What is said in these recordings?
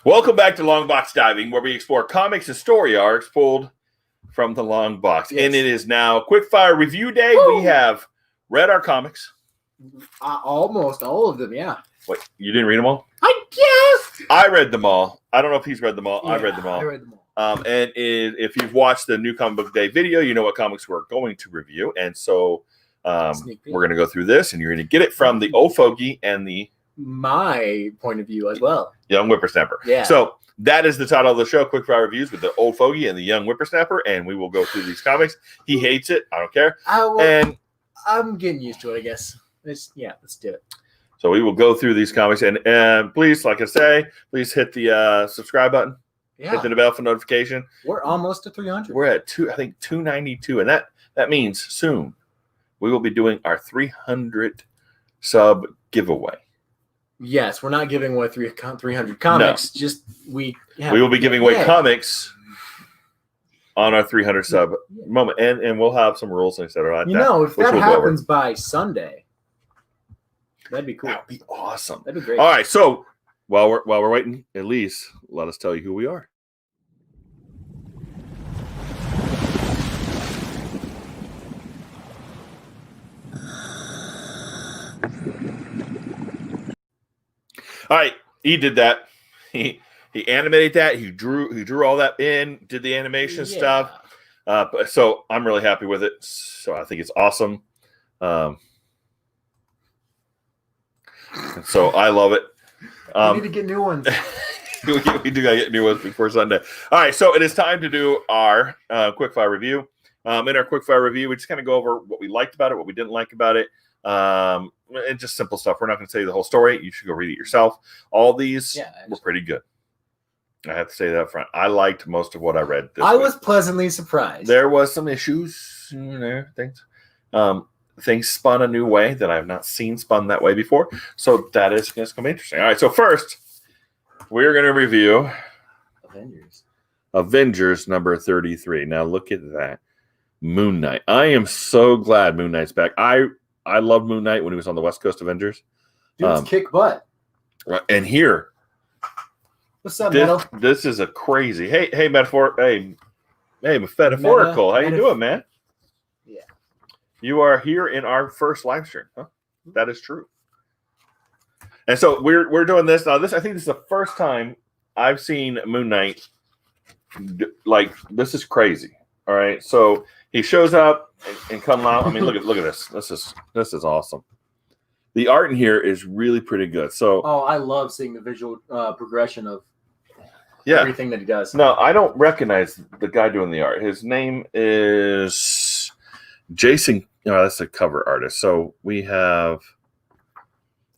Welcome back to Long Box Diving, where we explore comics and story arcs pulled from the long box. Yes. And it is now Quickfire Review Day. Woo! We have read our comics. Almost all of them, yeah. Wait, you didn't read them all? I guess. I read them all. I don't know if he's read them all. I Yeah, read them all. I read them all. And if you've watched the New Comic Book Day video, you know what comics we're going to review. And so Sneak peek. we're going to go through this, and you're going to get it from the Old Fogey and the My point of view as well. Young Whippersnapper. Yeah. So that is the title of the show, Quickfire Reviews with the Old Fogey and the Young Whippersnapper, and we will go through these comics. He hates it. I don't care. And I'm getting used to it, I guess. Let's do it. so we will go through these comics. And please, like I say, please hit the subscribe button. Yeah. Hit the bell for notification. We're almost to 300. We're at 292. And that means soon we will be doing our 300 sub giveaway. Yes, we're not giving away 300 comics. Just We will be giving away Yeah. comics on our 300 sub moment, and we'll have some rules, etc. You know, if which that we'll go over. happens by Sunday, that'd be cool. That would be awesome. That'd be great. All right, so while we're waiting, at least let us tell you who we are. All right, he did that. He animated that. He drew all that in. Did the animation stuff. So I'm really happy with it. So I think it's awesome. So I love it. We need to get new ones. we do gotta get new ones before Sunday. All right, so it is time to do our quickfire review. In our quickfire review, we just kind of go over what we liked about it, what we didn't like about it, and just simple stuff. We're not going to tell you the whole story. You should go read it yourself. All these were pretty good. I have to say that up front. I liked most of what I read. I was pleasantly surprised. There was some issues, things. Things spun a new way that I have not seen spun that way before. So that is going to be interesting. All right, so first, we're going to review Avengers number 33. Now look at that. Moon Knight. I am so glad Moon Knight's back. I loved Moon Knight when he was on the West Coast Avengers. Dude's kick butt. Right, and here, What's up, Metal? this is a crazy. Hey, metaphor. Hey, metaphorical. How you doing, man? Yeah. You are here in our first live stream, huh? That is true. And so we're doing this now. I think this is the first time I've seen Moon Knight. Like, this is crazy. All right, so he shows up and comes out. I mean, look at this. This is awesome. The art in here is really pretty good. So I love seeing the visual progression of everything that he does. No, I don't recognize the guy doing the art. His name is Jason. That's a cover artist. So we have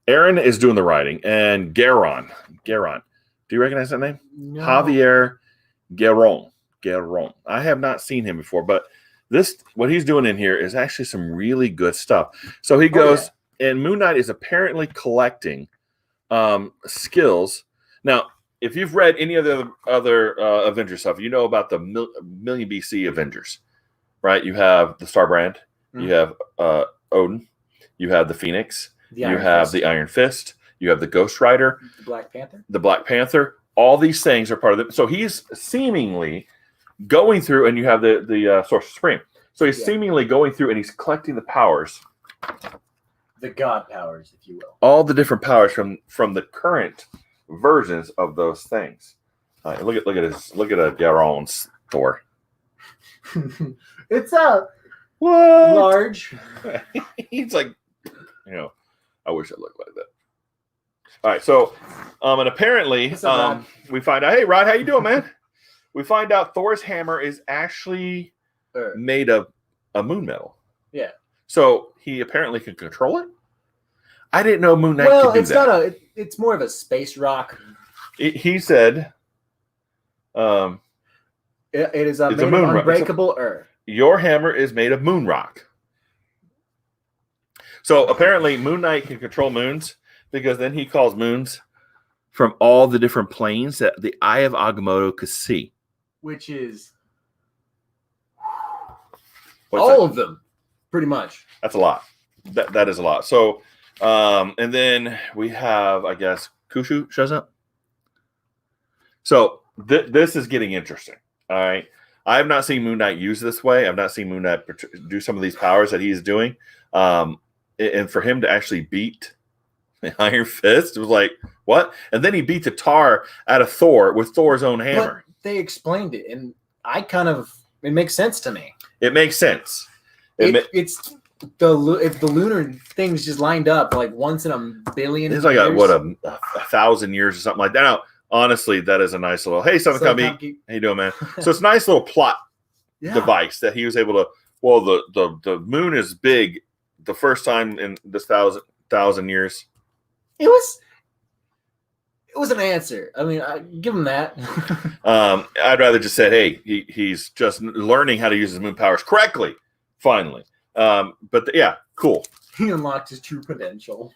Aaron is doing the writing, and Garon. Do you recognize that name? No. Javier Garon. I have not seen him before, but what he's doing in here is actually some really good stuff. So he goes, and Moon Knight is apparently collecting skills. Now, if you've read any of the other Avengers stuff, you know about the Million BC Avengers, right? You have the Star Brand, you have Odin, you have the Phoenix, the Iron Fist, you have the Ghost Rider, the Black Panther. All these things are part of it. So he's seemingly going through, and you have the Sorcerer Supreme. So he's seemingly going through, and he's collecting the powers, the god powers, if you will. All the different powers from the current versions of those things. Look at Garon's Thor. It's large. He's like, I wish I looked like that. All right, so and apparently we find out, hey Rod, how you doing, man? We find out Thor's hammer is actually made of a moon metal. Yeah. So he apparently can control it. I didn't know Moon Knight could do that. It's more of a space rock. He said, it is made of unbreakable earth. Your hammer is made of moon rock. So apparently Moon Knight can control moons, because then he calls moons from all the different planes that the Eye of Agamotto could see. Which is all of them, pretty much. That's a lot. That is a lot. So, and then we have, I guess, Khonshu shows up. So this is getting interesting. All right. I have not seen Moon Knight used this way. I've not seen Moon Knight do some of these powers that he's doing. And for him to actually beat Iron Fist, it was like, what? And then he beat the tar out of Thor with Thor's own hammer. But they explained it, and it makes sense to me. It makes sense. It's if the lunar things just lined up like once in a billion. It's like a 1,000 years or something like that. Now, honestly, that is a nice little. Hey, Southern Company, how you doing, man? So it's a nice little plot device that he was able to. Well, the moon is big. The first time in this thousand years, it was an answer. I mean, I give him that. I'd rather just say, hey, he's just learning how to use his moon powers correctly. Finally, yeah, cool. He unlocked his true potential.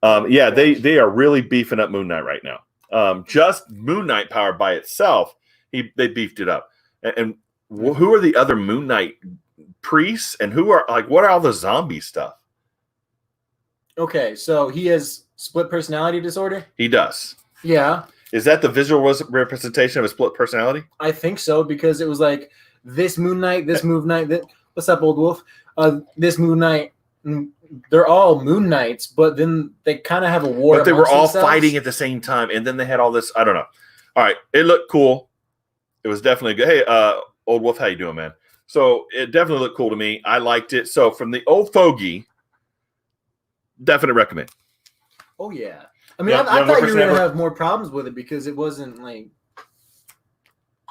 Yeah, they are really beefing up Moon Knight right now. Just Moon Knight power by itself, they beefed it up. And who are the other Moon Knight priests? And who are what are all the zombie stuff? Okay, so he has split personality disorder? He does. Yeah. Is that the visual representation of a split personality? I think so, because it was like this Moon Knight, what's up, Old Wolf? This Moon Knight, they're all Moon Knights, but then they kind of have a war. But they were all fighting at the same time, and then they had all this. I don't know. All right, it looked cool. It was definitely good. Hey, Old Wolf, how you doing, man? So it definitely looked cool to me. I liked it. So from the old fogey, definite recommend. Oh yeah. I mean, I thought you were gonna have more problems with it because it wasn't like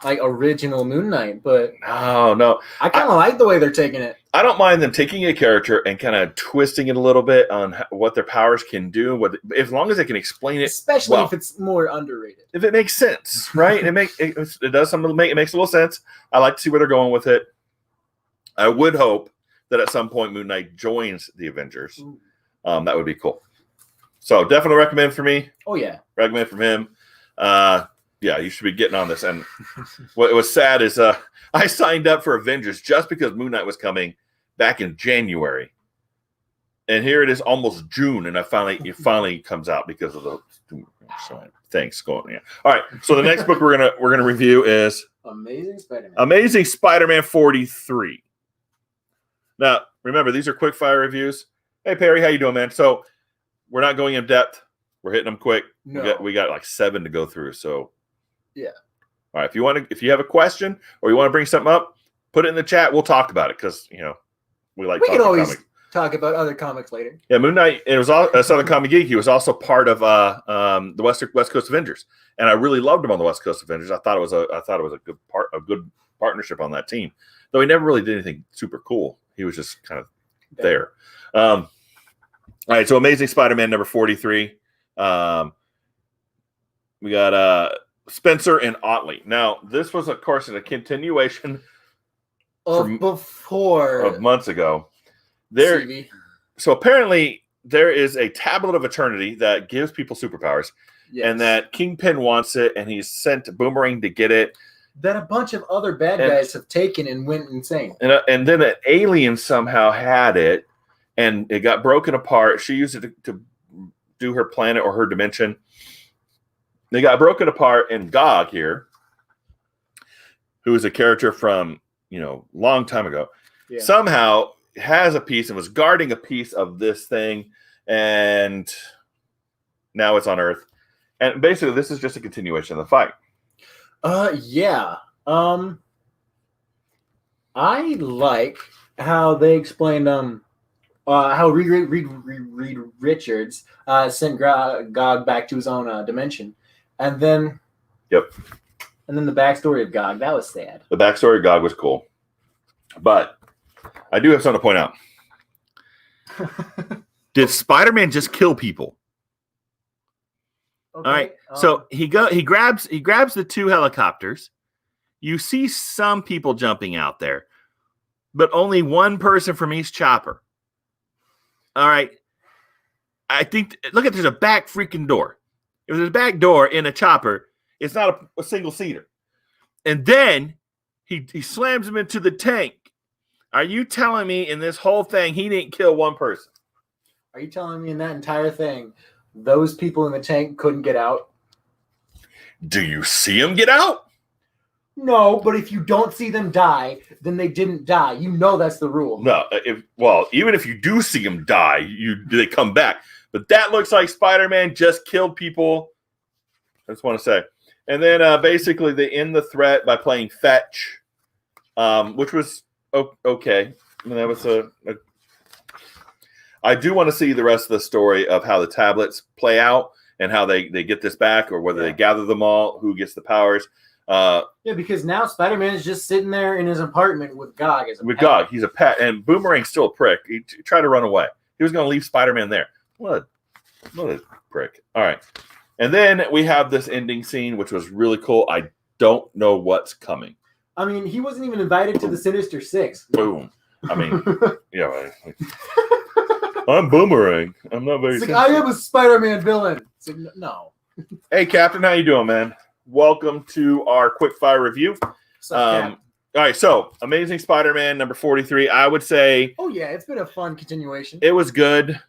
original Moon Knight, but no. I kind of like the way they're taking it. I don't mind them taking a character and kind of twisting it a little bit on what their powers can do, as long as they can explain it, especially if it's more underrated. If it makes sense, right? It does something. It makes a little sense. I like to see where they're going with it. I would hope that at some point Moon Knight joins the Avengers. That would be cool. So definitely recommend for me. Oh yeah, recommend from him. Yeah, you should be getting on this. And what was sad is I signed up for Avengers just because Moon Knight was coming back in January, and here it is almost June, and it finally comes out because of the things going on. Yeah. All right, so the next book we're gonna review is Amazing Spider-Man. Amazing Spider-Man 43. Now remember, these are quick fire reviews. Hey Perry, how you doing, man? So we're not going in depth. We're hitting them quick. No. We got like 7 to go through. So yeah. All right. If you have a question or you want to bring something up, put it in the chat. We'll talk about it because we can always talk about other comics later. Yeah, Moon Knight. It was all Southern Comic Geek. He was also part of the West Coast Avengers, and I really loved him on the West Coast Avengers. I thought it was a good partnership on that team. Though he never really did anything super cool. He was just kind of there. All right. So Amazing Spider-Man number 43. We got Spencer and Otley. Now, this was, of course, a continuation of months ago. So apparently, there is a tablet of eternity that gives people superpowers, and that Kingpin wants it, and he's sent Boomerang to get it. That a bunch of other bad guys have taken and went insane. And then an alien somehow had it, and it got broken apart. She used it to do her planet or her dimension. They got broken apart, and Gog here, who is a character from long time ago, somehow has a piece and was guarding a piece of this thing, and now it's on Earth. And basically, this is just a continuation of the fight. Yeah. I like how they explained how Reed Richards sent Gog back to his own dimension, and then and then the backstory of Gog, that was sad. The backstory of Gog was cool, but I do have something to point out. Did Spider-Man just kill people? Okay. All right. So he grabs the 2 helicopters. You see some people jumping out there, but only one person from each chopper. All right. I think there's a back freaking door. If there's a back door in a chopper, it's not a single seater. And then he slams him into the tank. Are you telling me in this whole thing he didn't kill one person? Are you telling me in that entire thing those people in the tank couldn't get out? Do you see him get out? No, but if you don't see them die, then they didn't die. You know that's the rule. No. Even if you do see him die, they come back. But that looks like Spider-Man just killed people. I just want to say. And then basically they end the threat by playing fetch, which was okay. I mean, that was I do want to see the rest of the story of how the tablets play out and how they get this back, or whether they gather them all, who gets the powers. Because now Spider-Man is just sitting there in his apartment with Gog as a pet. Gog, he's a pet, and Boomerang's still a prick. He tried to run away. He was going to leave Spider-Man there. What a prick. All right. And then we have this ending scene, which was really cool. I don't know what's coming. I mean, he wasn't even invited to the Sinister Six. Boom. I mean, I'm Boomerang. I'm not very. It's like, I am a Spider-Man villain. It's like, no. Hey, Captain, how you doing, man? Welcome to our quick fire review. All right, so Amazing Spider-Man number 43. I would say. Oh yeah, it's been a fun continuation. It was good.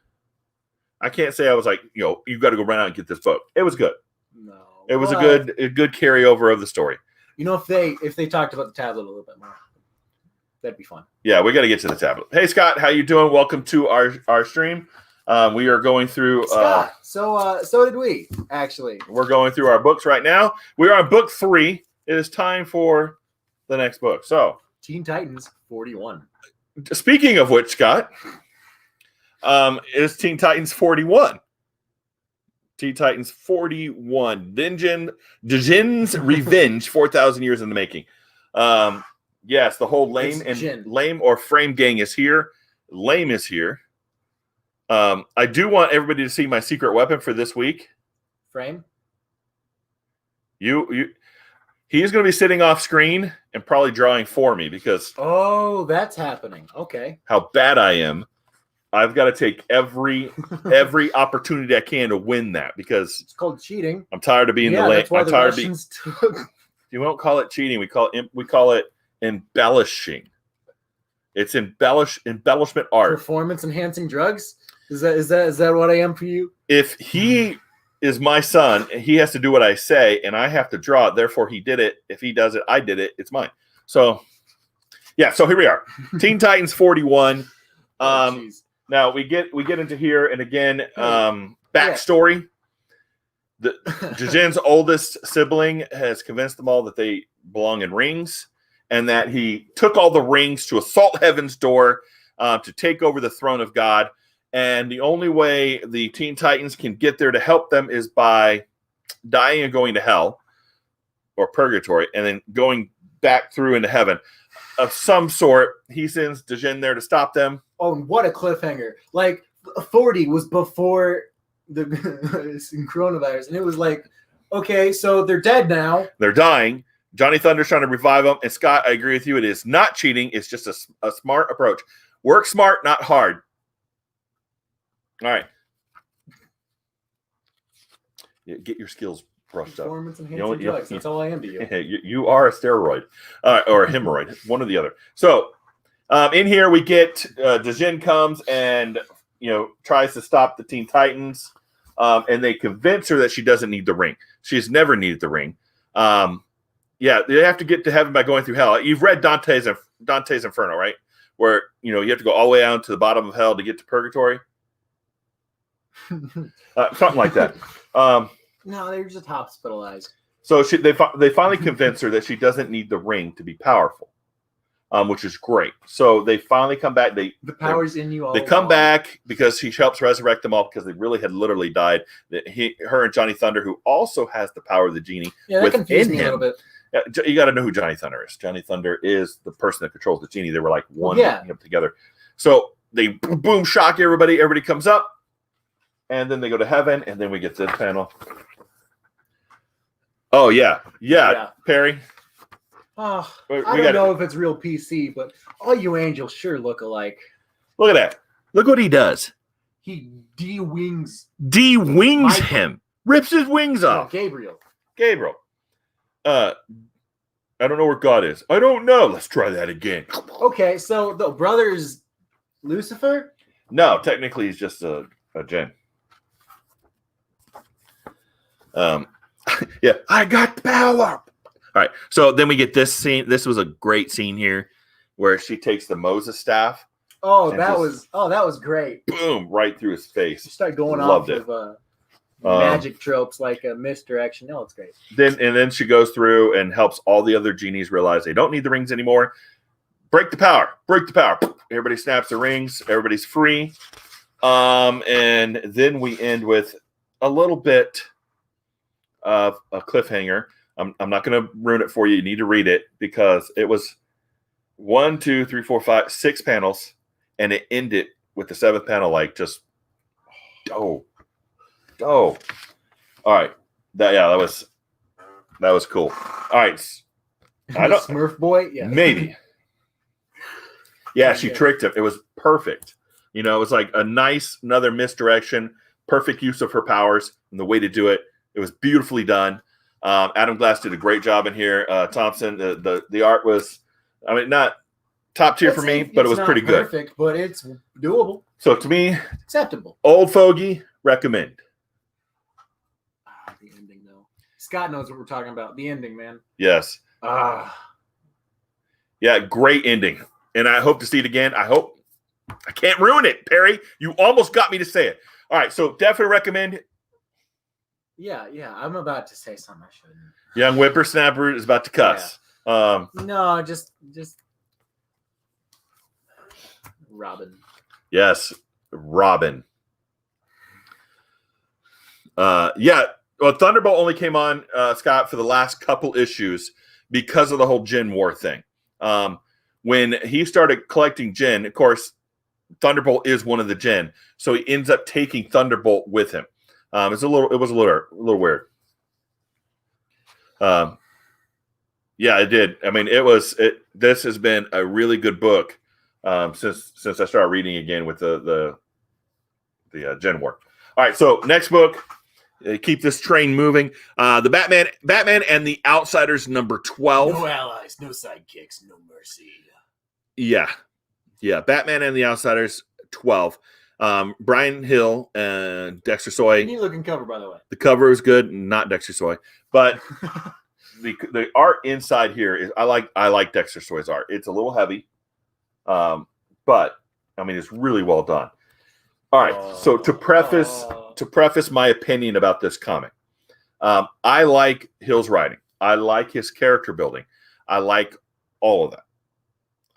I can't say I was like, you got to go run out and get this book. It was good. No, it was a good carryover of the story. If they talked about the tablet a little bit more, that'd be fun. Yeah, we got to get to the tablet. Hey, Scott, how you doing? Welcome to our stream. We are going through. Scott, so did we actually. We're going through our books right now. We are on book 3. It is time for the next book. So, Teen Titans 41. Speaking of which, Scott. Is Teen Titans 41. Teen Titans 41. Djin's Revenge, 4,000 years in the making. Yes, the whole Lame or Frame gang is here. Lame is here. I do want everybody to see my secret weapon for this week. Frame? He's going to be sitting off screen and probably drawing for me because... Oh, that's happening. Okay. How bad I am. I've got to take every opportunity I can to win that because it's called cheating. I'm tired of being the lame. I'm tired of being. You won't call it cheating. We call it embellishing. It's embellishment art. Performance enhancing drugs. Is that what I am for you? If he is my son, he has to do what I say, and I have to draw it. Therefore, he did it. If he does it, I did it. It's mine. So, yeah. So here we are. Teen Titans 41. Now we get into here, and again, backstory. Djin's oldest sibling has convinced them all that they belong in rings, and that he took all the rings to assault Heaven's door to take over the throne of God. And the only way the Teen Titans can get there to help them is by dying and going to hell or purgatory, and then going back through into heaven of some sort. He sends Djin there to stop them. Oh, what a cliffhanger. Like, 40 was before the coronavirus, and it was like, okay, so they're dead now. They're dying. Johnny Thunder's trying to revive them. And Scott, I agree with you. It is not cheating. It's just a smart approach. Work smart, not hard. All right. Get your skills brushed up. Performance enhancing drugs. That's all I am to you. You are a steroid or a hemorrhoid, one or the other. So in here we get Djin comes and tries to stop the Teen Titans, and they convince her that she doesn't need the ring. She's never needed the ring. Yeah, they have to get to heaven by going through hell. You've read Dante's Inferno, right? Where you have to go all the way down to the bottom of hell to get to purgatory. Something like that. No, they're just hospitalized. So they finally convince her that she doesn't need the ring to be powerful, which is great. So they finally come back. The power's in you all They come back because she helps resurrect them all because they really had literally died. Her and Johnny Thunder, who also has the power of the genie, that confused me a little bit. You got to know who Johnny Thunder is. Johnny Thunder is the person that controls the genie. They were like one together. So they boom shock everybody. Everybody comes up, and then they go to heaven, and then we get this panel. Oh yeah, Perry. Oh, I don't know if it's real PC, but all you angels sure look alike. Look at that. Look what he does. He de-wings him. Rips his wings off. Gabriel. I don't know where God is. I don't know. Let's try that again. Okay, so the brother's Lucifer? No, technically he's just a Djinn. Yeah, I got the power. All right, so then we get this scene. This was a great scene here, where she takes the Moses staff, Oh, And that just- was great. boom, right through his You face. start going Loved off it. of magic tropes like a misdirection. No, it's great. Then she goes through and helps all the other genies realize they don't need the rings anymore. Break the power. Break the power. Everybody snaps the rings. Everybody's free. And then we end with a little bit of a cliffhanger. I'm not going to ruin it for you. You need to read it because it was 1, 2, 3, 4, 5, 6 panels, and it ended with the 7th panel like just All right. That was cool. All right. I don't Smurf boy. Yeah, maybe. Yeah, she Yeah. tricked him. It was perfect. It was like another misdirection, perfect use of her powers and the way to do it. It was beautifully done. Adam Glass did a great job in here. Thompson, the art was, not top tier for me, but it was pretty good. Perfect, but it's doable, So to me, acceptable. Old Fogey, recommend. The ending though. Scott knows what we're talking about. The ending, man. Yes. Yeah, great ending. And I hope to see it again. I can't ruin it, Perry. You almost got me to say it. All right, so definitely recommend. Yeah. I'm about to say something I shouldn't. Young Whippersnapper is about to cuss. No, just Robin. Yes, Robin. Yeah. Well, Thunderbolt only came on, Scott, for the last couple issues because of the whole Jin War thing. When he started collecting Jin, of course, Thunderbolt is one of the Jin, so he ends up taking Thunderbolt with him. It was a little weird. Yeah, it did. I mean, this has been a really good book since I started reading again with the Jin War. All right, so next book. Keep this train moving. The Batman and the Outsiders number 12. No allies, no sidekicks, no mercy. Yeah. Batman and the Outsiders 12. Brian Hill and Dexter Soy. Neat looking cover, by the way. The cover is good, not Dexter Soy, but the art inside here is I like Dexter Soy's art. It's a little heavy, but I mean it's really well done. All right, so to preface my opinion about this comic, I like Hill's writing. I like his character building. I like all of that.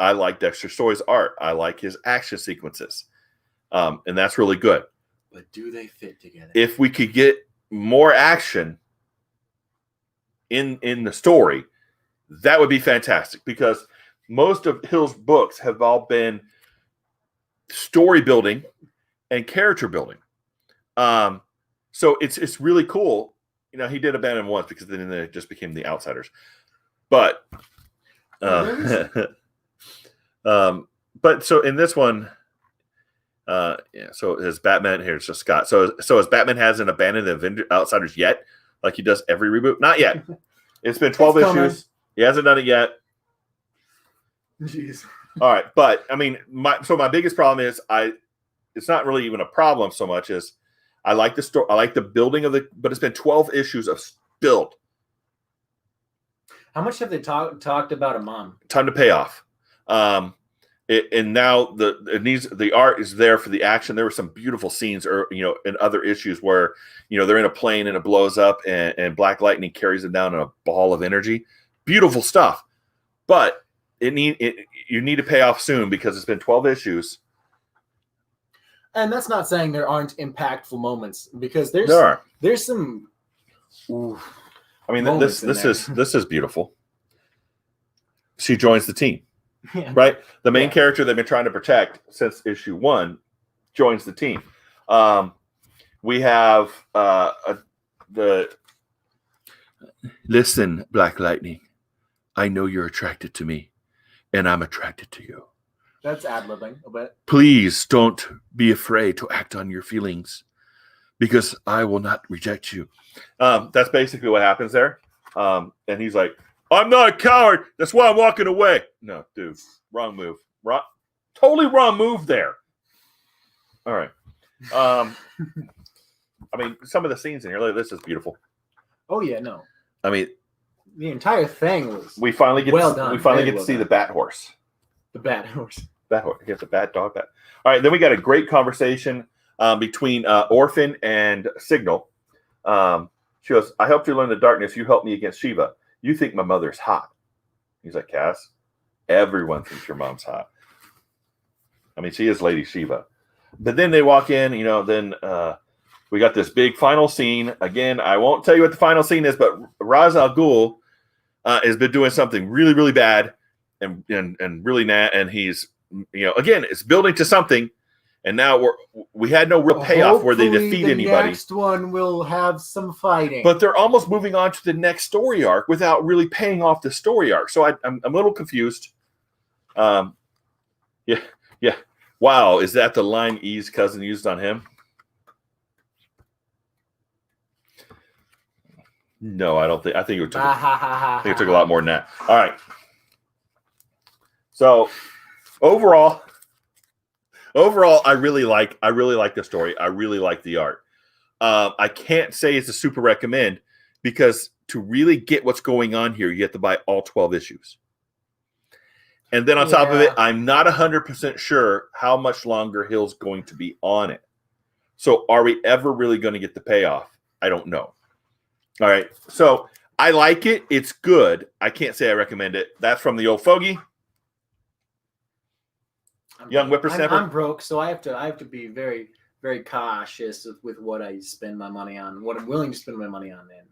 I like Dexter Soy's art. I like his action sequences, and that's really good. But do they fit together? If we could get more action in the story, that would be fantastic because most of Hill's books have all been story building and character building. So it's really cool. He did abandon once because then they just became the Outsiders. But but so in this one, so his Batman here, it's just Scott. So his Batman hasn't abandoned the Outsiders yet, like he does every reboot. Not yet. It's been 12 It's issues. coming. He hasn't done it yet. Jeez. All right, but I mean, my biggest problem is it's not really even a problem so much as I like the story. I like the building of but it's been 12 issues of build. How much have they talked about a mom? Time to pay off. And now the art is there for the action. There were some beautiful scenes, in other issues where they're in a plane and it blows up, and Black Lightning carries it down in a ball of energy. Beautiful stuff, but you need to pay off soon because it's been 12 issues. And that's not saying there aren't impactful moments because There are. there's some. I mean, moments this is beautiful. She joins the team. Yeah. Right? The main character they've been trying to protect since issue 1 joins the team. We have listen, Black Lightning. I know you're attracted to me, and I'm attracted to you. That's ad-libbing a bit. Please don't be afraid to act on your feelings because I will not reject you. That's basically what happens there. And he's like, I'm not a coward. That's why I'm walking away. No, dude, wrong move. Totally wrong move there. All right. I mean, some of the scenes in here, like, this is beautiful. Oh yeah, no. I mean, The entire thing was we finally get well to, done. we finally Very get to well see done. the bat horse. the Bat Horse. Bat horse. He has a bat dog bat. All right, then we got a great conversation between Orphan and Signal. She goes, "I helped you learn the darkness. You helped me against Shiva. You think my mother's hot." He's like, "Cass, everyone thinks your mom's hot." I mean, she is Lady Shiva. But then they walk in, then we got this big final scene. Again, I won't tell you what the final scene is, but Ra's al Ghul has been doing something really, really bad and really and he's, again, it's building to something. And now we had no real payoff where they defeat anybody. Next one will have some fighting. But they're almost moving on to the next story arc without really paying off the story arc. So I'm a little confused. Yeah. Wow, is that the line E's cousin used on him? No, I don't think. I think it took. I think it took a lot more than that. All right. So overall, I really like the story. I really like the art. I can't say it's a super recommend because to really get what's going on here, you have to buy all 12 issues. And then on top of it, I'm not 100% sure how much longer Hill's going to be on it. So are we ever really going to get the payoff? I don't know. All right. So I like it. It's good. I can't say I recommend it. That's from the old fogey. Young whippersnapper. I'm broke, so I have to be very, very cautious with what I spend my money on, what I'm willing to spend my money on. Then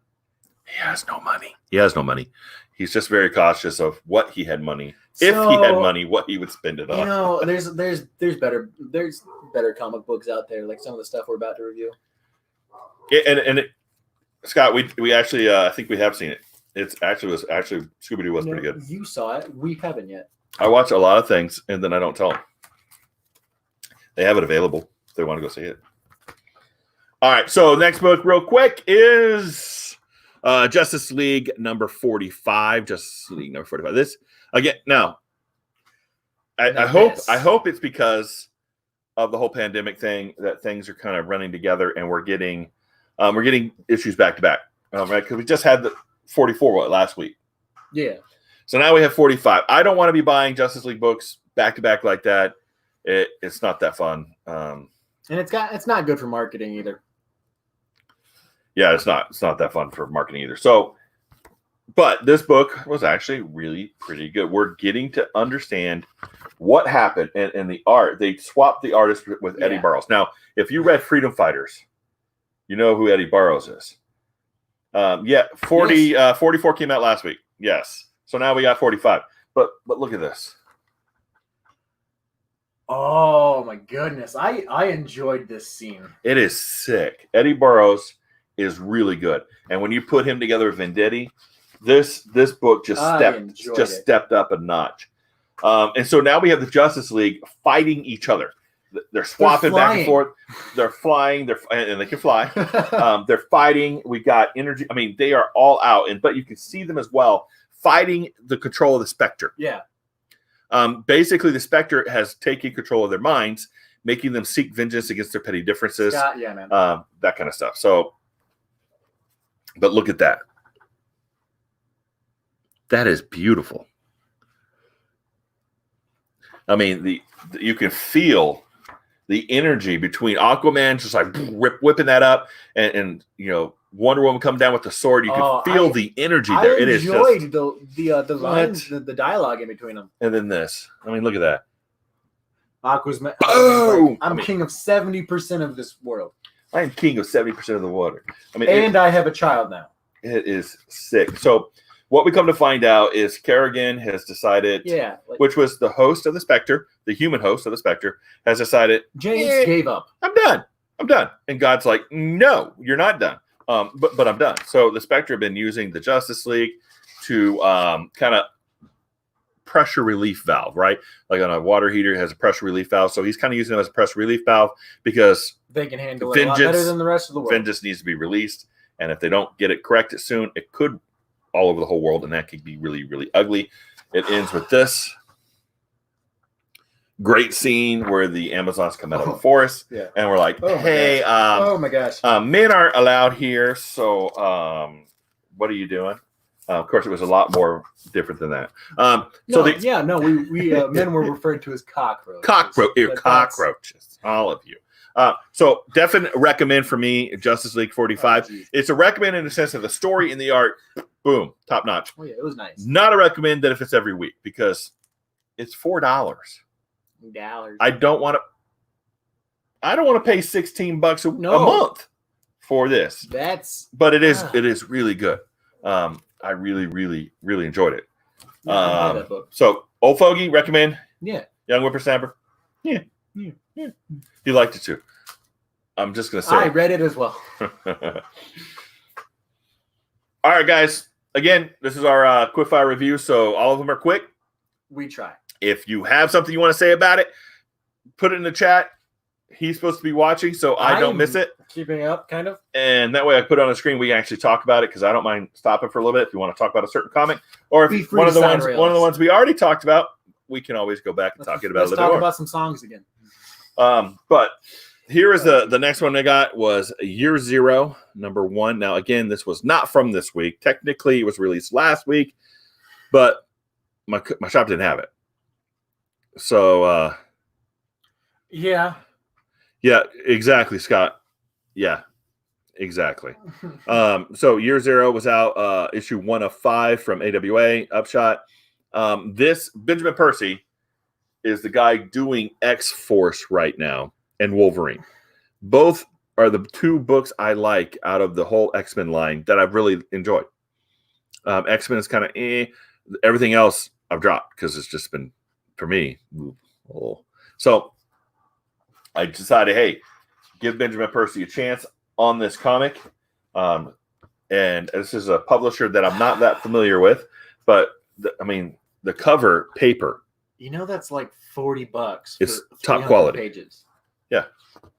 he has no money. He's just very cautious of what he had money. If he had money, what he would spend it on. There's better comic books out there, like some of the stuff we're about to review. Yeah, Scott, we actually I think we have seen it. It's actually Scooby-Doo was pretty good. You saw it. We haven't yet. I watch a lot of things and then I don't tell them. They have it available if they want to go see it. All right, so next book real quick is Justice League number 45. Justice League number 45. This again now. I hope it's because of the whole pandemic thing that things are kind of running together and we're getting issues back to back, right? Because we just had the 44 last week. Yeah. So now we have 45. I don't want to be buying Justice League books back to back like that. It's not that fun. And it's not good for marketing either. Yeah, it's not that fun for marketing either. So, but this book was actually really pretty good. We're getting to understand what happened and the art. They swapped the artist with Eddie Burrows. Now, if you read Freedom Fighters, you know who Eddie Burrows is. 44 came out last week. Yes. So now we got 45. But look at this. Oh my goodness. I enjoyed this scene. It is sick. Eddie Burrows is really good. And when you put him together with Venditti, this book just stepped up a notch. And so now we have the Justice League fighting each other. They're swapping back and forth. They're flying. And they can fly. They're fighting. We got energy. I mean, they are all out. But you can see them as well fighting the control of the Spectre. Yeah. Basically, the Spectre has taken control of their minds, making them seek vengeance against their petty differences. Yeah, man. That kind of stuff. So, but look at that. That is beautiful. I mean, you can feel the energy between Aquaman just like whipping that up and Wonder Woman coming down with the sword. You can feel the energy there. It is just... I enjoyed the lines, the dialogue in between them. And then this. I mean, look at that. Aquaman. Boom! I'm king of 70% of this world. I am king of 70% of the water. I mean, and I have a child now. It is sick. So what we come to find out is Kerrigan has decided, which was the host of the Spectre, the human host of the Spectre, has decided, James gave up. I'm done. And God's like, no, you're not done. But I'm done. So the Spectre have been using the Justice League to kind of pressure relief valve, right? Like on a water heater, it has a pressure relief valve. So he's kind of using them as a pressure relief valve because they can handle it a lot better than the rest of the world. Vengeance needs to be released. And if they don't get it corrected soon, it could all over the whole world, and that could be really, really ugly. It ends with this great scene where the Amazons come out of the forest, and we're like, hey, oh my gosh, men aren't allowed here, so what are you doing? Of course, it was a lot more different than that. We men were referred to as cockroaches. Cockroaches, all of you. So definite recommend for me, Justice League 45. It's a recommend in the sense of the story and the art, boom, top notch. Oh yeah, it was nice. Not a recommend that if it's every week because it's $4. I don't want to pay $16 a month for this. But it is really good. I really, really, really enjoyed it. So Old Fogey, recommend. Yeah. Young Whippersnapper. Yeah. You liked it too. I'm just gonna say I read it as well. All right, guys. Again, this is our quickfire review, so all of them are quick. We try. If you have something you want to say about it, put it in the chat. He's supposed to be watching, so I don't miss it. Keeping up, kind of. And that way I put it on the screen. We can actually talk about it because I don't mind stopping for a little bit if you want to talk about a certain comic. Or if one of the ones we already talked about, we can always go back and talk about it a little bit more. Let's talk about some songs again. But here is the next one I got was Year Zero, #1. Now, again, this was not from this week. Technically, it was released last week, but my shop didn't have it. So, yeah, exactly, Scott. Yeah, exactly. So Year Zero was out, issue 1 of 5 from AWA Upshot. This Benjamin Percy is the guy doing X-Force right now and Wolverine. Both are the 2 books I like out of the whole X-Men line that I've really enjoyed. X-Men is kind of everything else I've dropped because it's just been, for me. So I decided, hey, give Benjamin Percy a chance on this comic. And this is a publisher that I'm not that familiar with, but the cover paper. That's like $40. It's top quality pages. Yeah,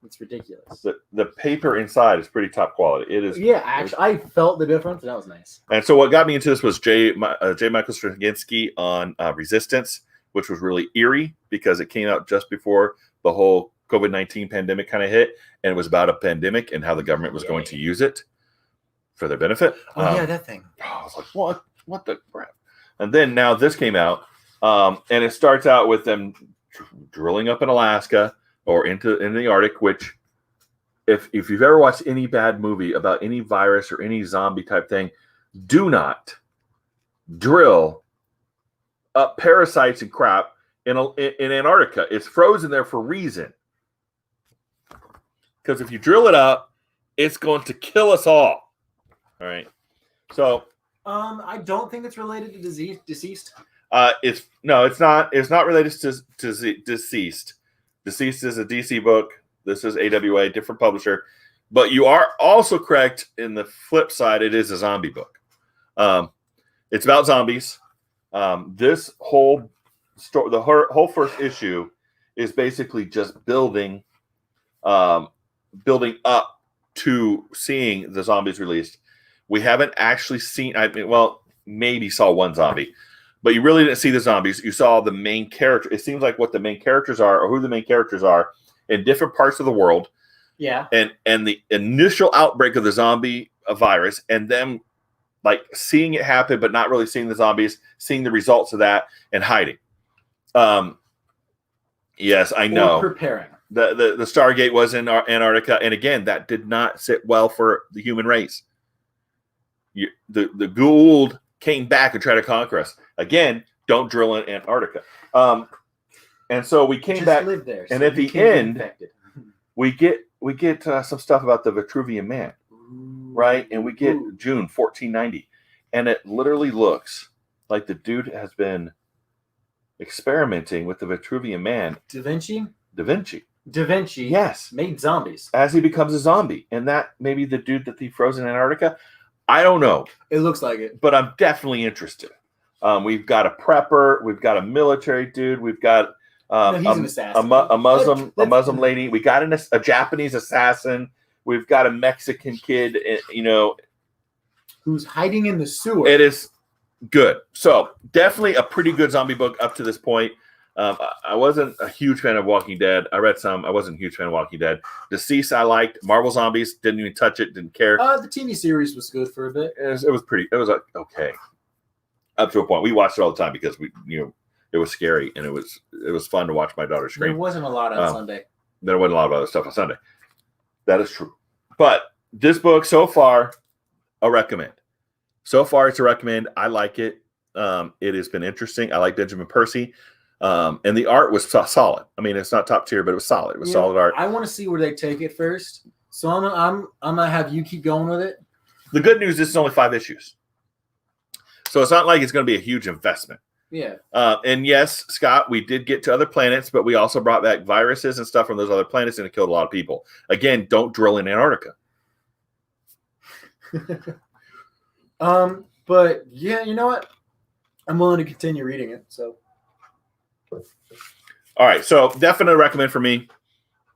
it's ridiculous. The paper inside is pretty top quality. It is. Yeah, actually, I felt the difference. That was nice. And so what got me into this was J. Michael Straczynski on Resistance, which was really eerie because it came out just before the whole COVID-19 pandemic kind of hit, and it was about a pandemic and how the government was going to use it for their benefit. That thing. I was like, what the crap? And then now this came out, and it starts out with them drilling up in Alaska or in the Arctic, which if you've ever watched any bad movie about any virus or any zombie type thing, do not drill up parasites and crap in Antarctica. It's frozen there for a reason. Because if you drill it up, it's going to kill us all. All right. So I don't think it's related to deceased. It's not. It's not related to Deceased. Deceased is a DC book. This is AWA, different publisher. But you are also correct in the flip side. It is a zombie book. It's about zombies. This whole story, the whole first issue, is basically just building up to seeing the zombies released. We haven't actually seen. Maybe saw one zombie, but you really didn't see the zombies. You saw the main character. It seems like what the main characters are, or who the main characters are, in different parts of the world. Yeah. And the initial outbreak of the zombie virus, and them like seeing it happen, but not really seeing the zombies, seeing the results of that, and hiding. Yes, I know. Or preparing. The Stargate was in Antarctica, and again, that did not sit well for the human race. The Goa'uld came back and tried to conquer us. Again, don't drill in Antarctica. And so we came back, live there, and at the end, we get some stuff about the Vitruvian Man, right? And we get June 1490, and it literally looks like the dude has been experimenting with the Vitruvian Man. Da Vinci. Da Vinci, yes, made zombies as he becomes a zombie, and that may be the dude that he froze in Antarctica. I don't know. It looks like it, but I'm definitely interested. We've got a prepper, we've got a military dude, we've got he's an assassin. a Muslim lady. We got a Japanese assassin. We've got a Mexican kid, who's hiding in the sewer. It is good. So definitely a pretty good zombie book up to this point. I wasn't a huge fan of Walking Dead. I read some. I wasn't a huge fan of Walking Dead. Deceased, I liked. Marvel Zombies, didn't even touch it. Didn't care. The TV series was good for a bit. It was pretty. It was okay, up to a point. We watched it all the time because it was scary and it was fun to watch my daughter scream. There wasn't a lot on Sunday. There wasn't a lot of other stuff on Sunday. That is true. But this book so far, a recommend. So far, it's a recommend. I like it. It has been interesting. I like Benjamin Percy. And the art was solid. I mean, it's not top tier, but it was solid. It was solid art. I want to see where they take it first. So I'm gonna have you keep going with it. The good news is it's only 5 issues. So it's not like it's going to be a huge investment. Yeah. And yes, Scott, we did get to other planets, but we also brought back viruses and stuff from those other planets, and it killed a lot of people. Again, don't drill in Antarctica. But yeah, you know what? I'm willing to continue reading it. So. All right, so definitely recommend for me.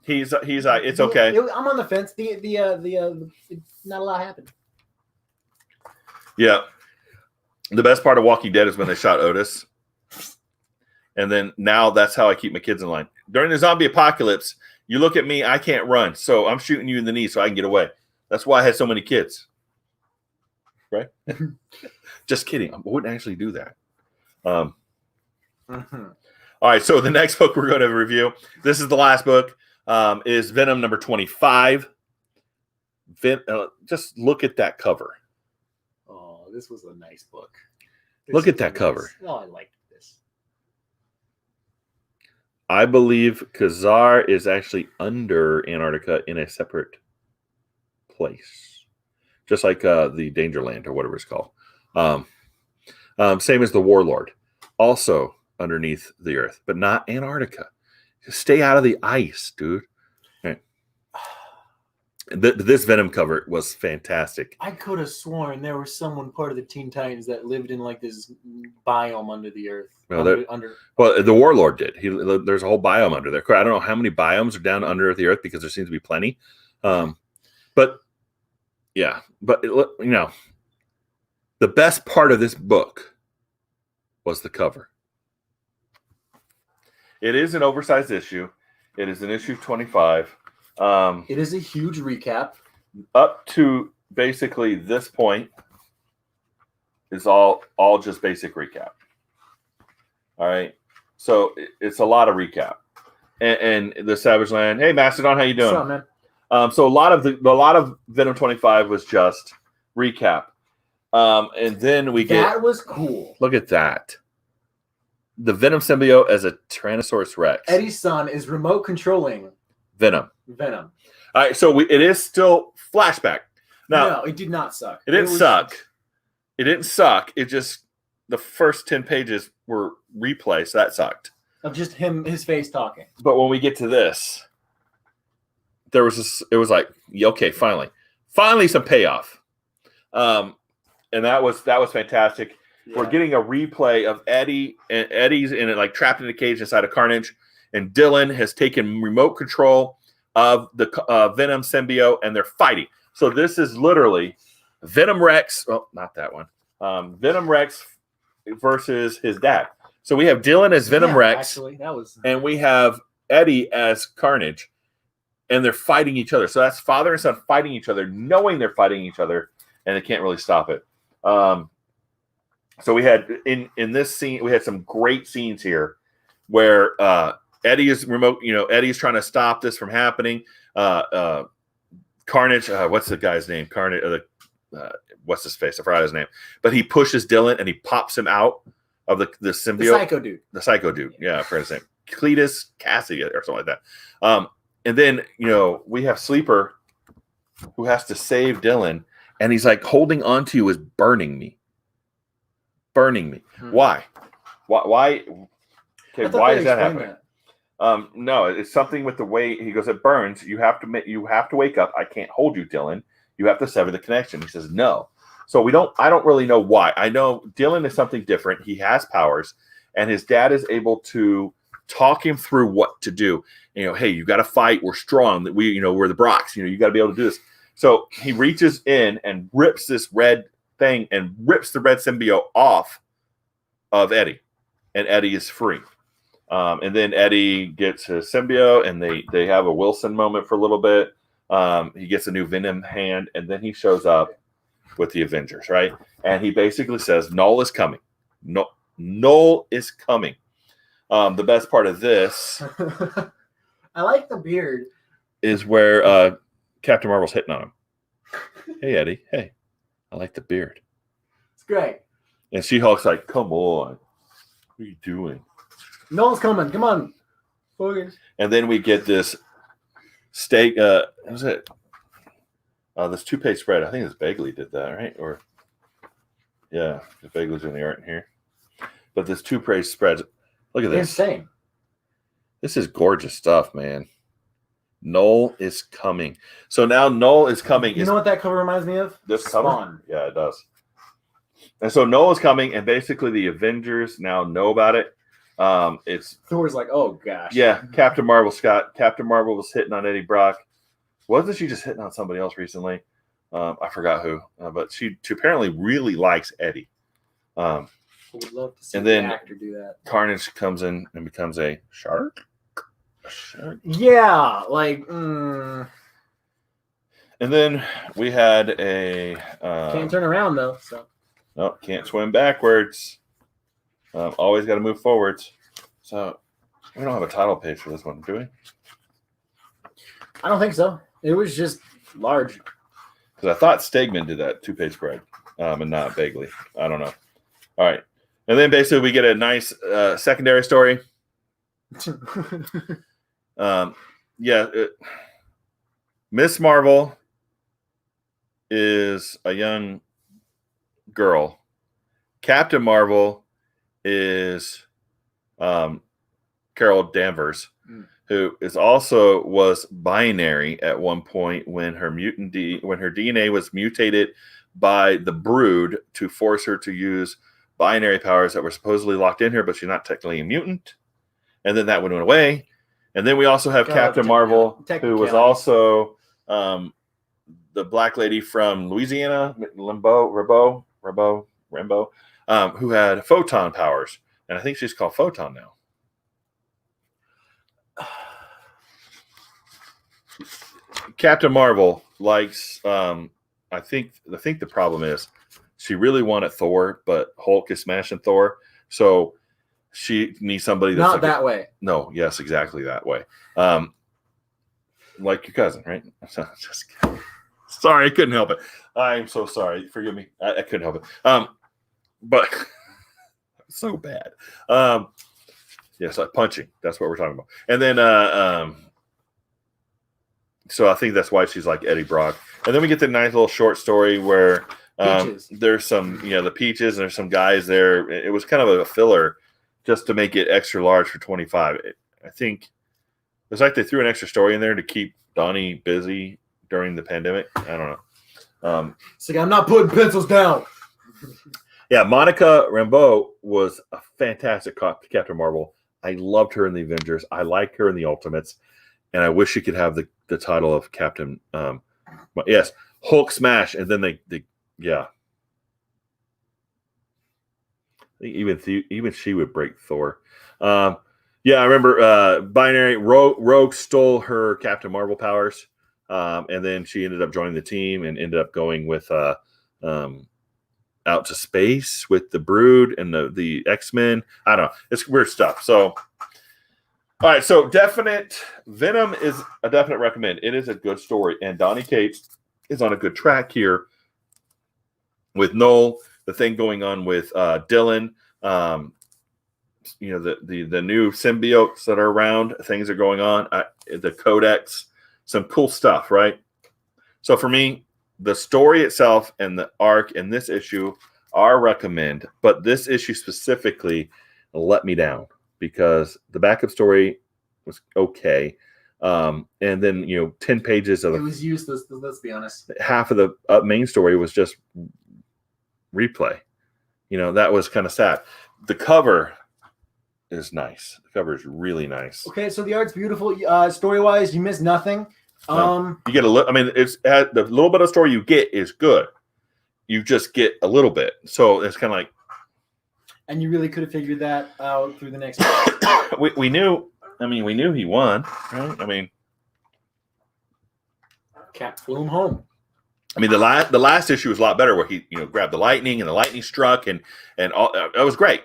It's okay. I'm on the fence. Not a lot happened. Yeah. The best part of Walking Dead is when they shot Otis. And then now that's how I keep my kids in line. During the zombie apocalypse, you look at me, I can't run. So I'm shooting you in the knee so I can get away. That's why I had so many kids. Right? Just kidding. I wouldn't actually do that. All right, so the next book we're going to review, this is the last book, is Venom number 25. Just look at that cover. Oh, this was a nice book. Look at that cover. Oh, I liked this. I believe Khazar is actually under Antarctica in a separate place. Just like the Dangerland or whatever it's called. Same as the Warlord. Also underneath the earth, but not Antarctica. Just stay out of the ice, dude. Okay. This Venom cover was fantastic. I could have sworn there was someone part of the Teen Titans that lived in like this biome under the earth. Well, the Warlord did. There's a whole biome under there. I don't know how many biomes are down under the earth because there seems to be plenty. But yeah, but the best part of this book was the cover. It is an oversized issue. It is an issue 25. It is a huge recap. Up to basically this point is all just basic recap. All right. So it's a lot of recap. And the Savage Land. Hey, Mastodon, how you doing? What's up, man? So a lot of Venom 25 was just recap. And then that was cool. Look at that. The Venom symbiote as a Tyrannosaurus Rex. Eddie's son is remote controlling Venom. All right, so it is still flashback. Now, no, it did not suck. It didn't suck. It didn't suck. It just the first 10 pages were replay, so that sucked. Of just his face talking. But when we get to this, there was this. It was like, okay, finally some payoff. And that was fantastic. Yeah. We're getting a replay of Eddie, and Eddie's in it, like trapped in a cage inside of Carnage, and Dylan has taken remote control of the Venom symbiote, and they're fighting. So this is literally Venom Rex. Oh, not that one. Venom Rex versus his dad. So we have Dylan as Venom Rex, actually, that was... and we have Eddie as Carnage, and they're fighting each other. So that's father and son fighting each other, knowing they're fighting each other, and they can't really stop it. So we had in this scene, we had some great scenes here where Eddie is remote. Eddie's trying to stop this from happening. Carnage, what's the guy's name? Carnage. What's his face? I forgot his name. But he pushes Dylan and he pops him out of the symbiote. The psycho dude. The psycho dude. Yeah, I forgot his name. Cletus Cassidy or something like that. And then we have Sleeper, who has to save Dylan, and he's like, holding on to you is burning me. Why? Okay, why is that happening? No, it's something with the way he goes. It burns. You have to wake up. I can't hold you, Dylan. You have to sever the connection. He says no. So I don't really know why. I know Dylan is something different. He has powers, and his dad is able to talk him through what to do. Hey, you got to fight. We're strong. We're the Brocks. You got to be able to do this. So he reaches in and rips this red thing and rips the red symbiote off of Eddie, and Eddie is free. And then Eddie gets his symbiote, and they have a Wilson moment for a little bit. He gets a new Venom hand, and then he shows up with the Avengers, right? And he basically says, Null is coming. No, Null is coming. The best part of this I like the beard. is where Captain Marvel's hitting on him. Hey, Eddie. Hey, I like the beard. It's great. And She-Hulk's like, come on. What are you doing? Noel's coming. Come on. Focus. And then we get this steak. What was it? This two-page spread. I think it's Bagley did that, right? Or yeah, Bagley's doing the art in here. But this two-page spread. Look at this. Insane. This is gorgeous stuff, man. Null is coming. So now Null is coming. You know what that cover reminds me of? This cover? Spawn. Yeah, it does. And so Null is coming, and basically the Avengers now know about it. It's Thor's like, oh gosh. yeah, Captain Marvel, Scott. Captain Marvel was hitting on Eddie Brock. Wasn't she just hitting on somebody else recently? I forgot who, but she apparently really likes Eddie. I would love to see And the then- actor do that. Carnage comes in and becomes a shark. A shark. Yeah, like And then we had a can't turn around though. So no, can't swim backwards. Always got to move forwards. So we don't have a title page for this one, do we? I don't think so. It was just large. Because I thought Stegman did that two-page spread, and not Bagley. I don't know. All right, and then basically we get a nice secondary story. Miss Marvel is a young girl. Captain Marvel is Carol Danvers, who is also was binary at one point when her when her DNA was mutated by the Brood to force her to use binary powers that were supposedly locked in her, but she's not technically a mutant. And then that one went away. And then we also have Captain Marvel, who was also the black lady from Louisiana, Rambo, who had photon powers. And I think she's called Photon now. Captain Marvel likes, I think the problem is she really wanted Thor, but Hulk is smashing Thor. So she needs somebody that's not that way. No, yes, exactly that way. Like your cousin, right? Just kidding. Sorry, I couldn't help it. I'm so sorry. Forgive me. I couldn't help it. But so bad. Yes, punching. That's what we're talking about. And then so I think that's why she's like Eddie Brock. And then we get the nice little short story where there's some, the Peaches, and there's some guys there. It was kind of a filler just to make it extra large for 25. I think it's like they threw an extra story in there to keep Donnie busy during the pandemic. I don't know. It's like, I'm not putting pencils down. Yeah, Monica Rambeau was a fantastic Captain Marvel. I loved her in the Avengers. I like her in the Ultimates. And I wish she could have the title of Captain. Yes, Hulk smash. And then they yeah. I think even she would break Thor. Yeah, I remember Binary Rogue stole her Captain Marvel powers. And then she ended up joining the team and ended up going with out to space with the Brood and the X-Men. I don't know. It's weird stuff. So, all right. So definite Venom is a definite recommend. It is a good story. And Donny Cates is on a good track here with Noel, the thing going on with Dylan, the new symbiotes that are around, things are going on, the Codex, some cool stuff, right? So for me, the story itself and the arc in this issue are recommend, but this issue specifically let me down because the backup story was okay. And then, 10 pages of it was useless, let's be honest. Half of the main story was just replay. That was kind of sad. The cover is nice. The cover is really nice. Okay, so the art's beautiful. Story-wise, you miss nothing. You get a little. I mean, it's the little bit of story you get is good. You just get a little bit, so it's kind of like And you really could have figured that out through the next. we knew. I mean, we knew he won, right? I mean, Cat flew him home. the last issue was a lot better, where he grabbed the lightning and the lightning struck and all. That was great.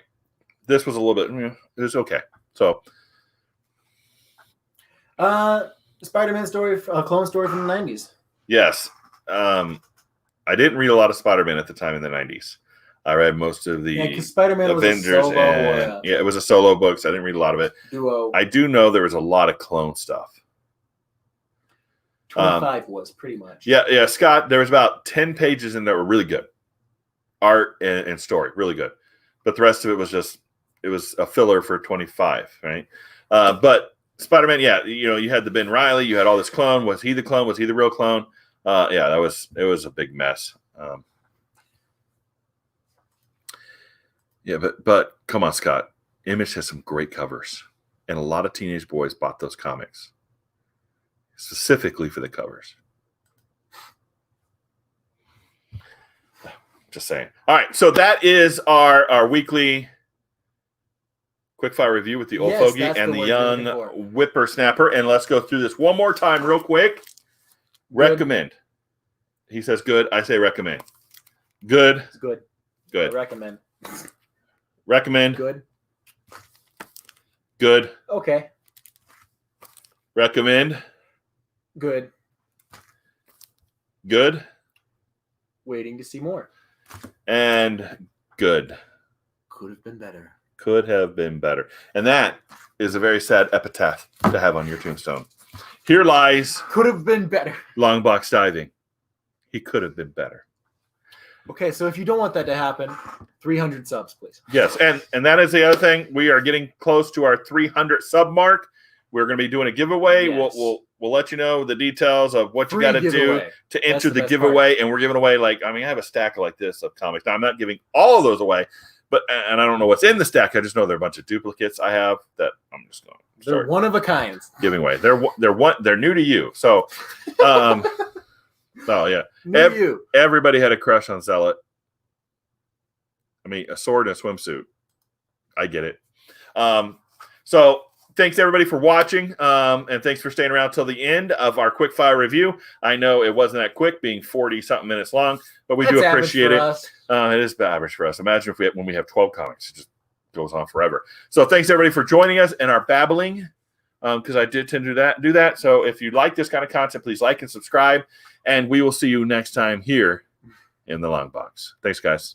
This was a little bit. It was okay. So, Spider-Man story, a clone story from the 90s. yes, I didn't read a lot of Spider-Man at the time in the 90s. I read most of the because Spider-Man Avengers, was a solo it was a solo book, so I didn't read a lot of it. duo. I do know there was a lot of clone stuff. 25 was pretty much. Yeah, Scott, there was about 10 pages in there were really good. Art and story, really good. But the rest of it was a filler for 25, right? But Spider-Man, you had the Ben Reilly, you had all this clone. Was he the clone? Was he the real clone? It was a big mess. But come on, Scott. Image has some great covers, and a lot of teenage boys bought those comics specifically for the covers. Just saying. All right, so that is our weekly quickfire review with the old fogey and the young whippersnapper. And let's go through this one more time real quick. Recommend. He says good. I say recommend. Good. It's good. Good. I recommend. Recommend. Good. Good. Okay. Recommend. Good. Good. Waiting to see more. And good. Could have been better. Could have been better. And that is a very sad epitaph to have on your tombstone. Here lies Could have been better. Long Box Diving. He could have been better. Okay, so if you don't want that to happen, 300 subs, please. Yes, and that is the other thing. We are getting close to our 300 sub mark. We're going to be doing a giveaway. Yes. We'll let you know the details of what you got to do to enter the best giveaway. And we're giving away I have a stack like this of comics. Now, I'm not giving all of those away, and I don't know what's in the stack. I just know there are a bunch of duplicates I have that I'm just going to start. They're one of a kind. Giving away. They're new to you. So, oh yeah, everybody had a crush on Zealot. I mean, a sword and a swimsuit. I get it. So thanks everybody for watching, and thanks for staying around till the end of our quick fire review. I know it wasn't that quick, being 40-something minutes long, but we do appreciate it. It is average for us. Imagine when we have 12 comics, it just goes on forever. So thanks everybody for joining us and our babbling, because I did tend to do that. So if you like this kind of content, please like and subscribe, and we will see you next time here in the Long Box. Thanks, guys.